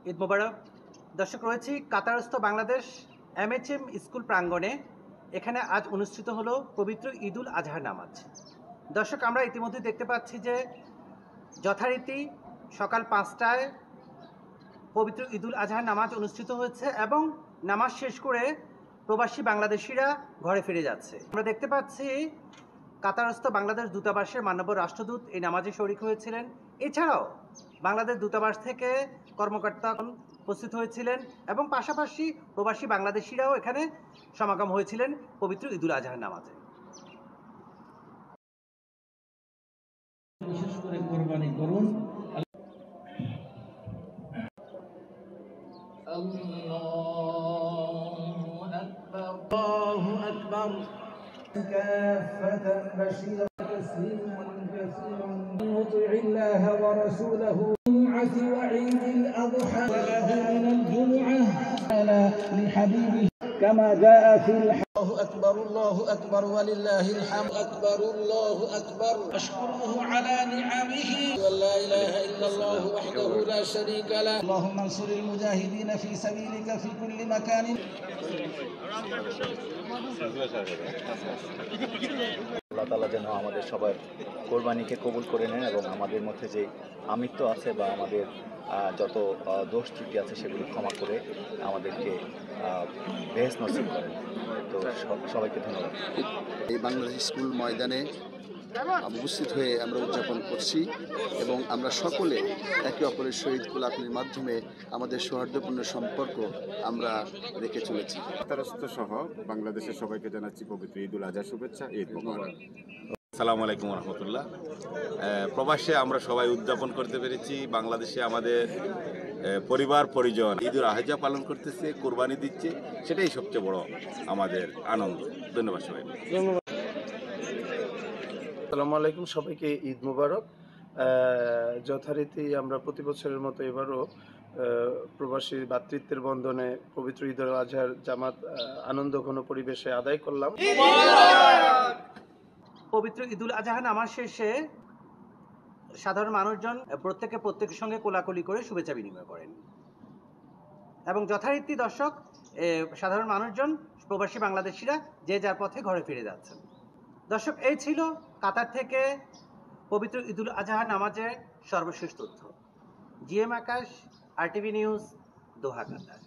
ঈদ মোবারক। দর্শক, রয়েছি কাতারস্থ Bangladesh MHM school প্রাঙ্গণে। এখানে আজ অনুষ্ঠিত হলো পবিত্র ঈদুল আজহার নামাজ। দর্শক, আমরা ইতিমধ্যে দেখতে পাচ্ছি যে যথারীতি সকাল 5টায় পবিত্র ঈদুল আজহার নামাজ অনুষ্ঠিত হয়েছে এবং নামাজ শেষ করে প্রবাসী বাংলাদেশিরা ঘরে ফিরে যাচ্ছে। আমরা দেখতে পাচ্ছি কাতারস্থ বাংলাদেশ দূতাবাসের মাননীয় রাষ্ট্রদূত এই নামাজে শরীক হয়েছিলেন। এছাড়াও বাংলাদেশ দূতাবাস থেকে কর্মকর্তা উপস্থিত হয়েছিলেন এবং পাশাপাশি প্রবাসী বাংলাদেশিরাও এখানে সমাগম হয়েছিলেন পবিত্র ঈদুল আজহার নামাজে। বিশেষ করে কোরবানি করুন। আল্লাহু আকবার কাফাতান বাশীরা তাসলিমান কাসীরান মুতি'িল্লাহ ওয়া রাসূলহু জুমআতি ওয়া ঈদুল আযহা লাহু মিনাল জুমআহ আলা লিহাবিবিহি কামা জাআ ফিল الله أكبر ولله الحمد أكبر الله أكبر أشكره على نعمه ولا إله إلا الله وحده لا شريك له اللهم انصر المجاهدين في سبيلك في كل مكان আল্লাহ তাআলা যেন আমাদের সবার কোরবানিকে কবুল করে নেন এবং আমাদের মধ্যে যে আমিত্ব আছে বা আমাদের যত দোষ ত্রুটি আছে সেগুলো ক্ষমা করে আমাদেরকে বেহেশত নসিব করেন। তো সবাইকে ধন্যবাদ। এই বাংলাদেশ স্কুল ময়দানে উপস্থিত হয়ে আমরা উদযাপন করছি এবং আমরা সকলে একে অপরের সহিত কোলাকুলির মাধ্যমে আমাদের সৌহার্দ্যপূর্ণ সম্পর্ক আমরা রেখে চলেছি। কাতারস্থ সহ বাংলাদেশের সবাইকে জানাচ্ছি পবিত্র ঈদুল আজহা শুভেচ্ছা। ঈদ মোবারক। আসসালামু আলাইকুম রহমতুল্লাহ। প্রবাসে আমরা সবাই উদযাপন করতে পেরেছি। বাংলাদেশে আমাদের পরিবার পরিজন ঈদুল আজহা পালন করতেছে, কোরবানি দিচ্ছে, সেটাই সবচেয়ে বড় আমাদের আনন্দ। ধন্যবাদ সবাই। আসসালামু আলাইকুম, সবাইকে ঈদ মোবারক। যথারীতি আমরা প্রতি বছরের মতো এবারও প্রবাসী ভ্রাতৃত্বের বন্ধনে পবিত্র ঈদুল আজহার জামাত আনন্দ ঘন পরিবেশে আদায় করলাম। পবিত্র ঈদুল আজহা নামাজ শেষে সাধারণ মানুষজন প্রত্যেকের সঙ্গে কোলাকুলি করে শুভেচ্ছা বিনিময় করেন এবং যথারীতি দর্শক সাধারণ মানুষজন প্রবাসী বাংলাদেশিরা যে যার পথে ঘরে ফিরে যাচ্ছেন। দর্শক, এই ছিল কাতার থেকে পবিত্র ঈদুল আজহা নামাজের সর্বশেষ তথ্য। GM আকাশ, RTV নিউজ, দোহা, কাতার।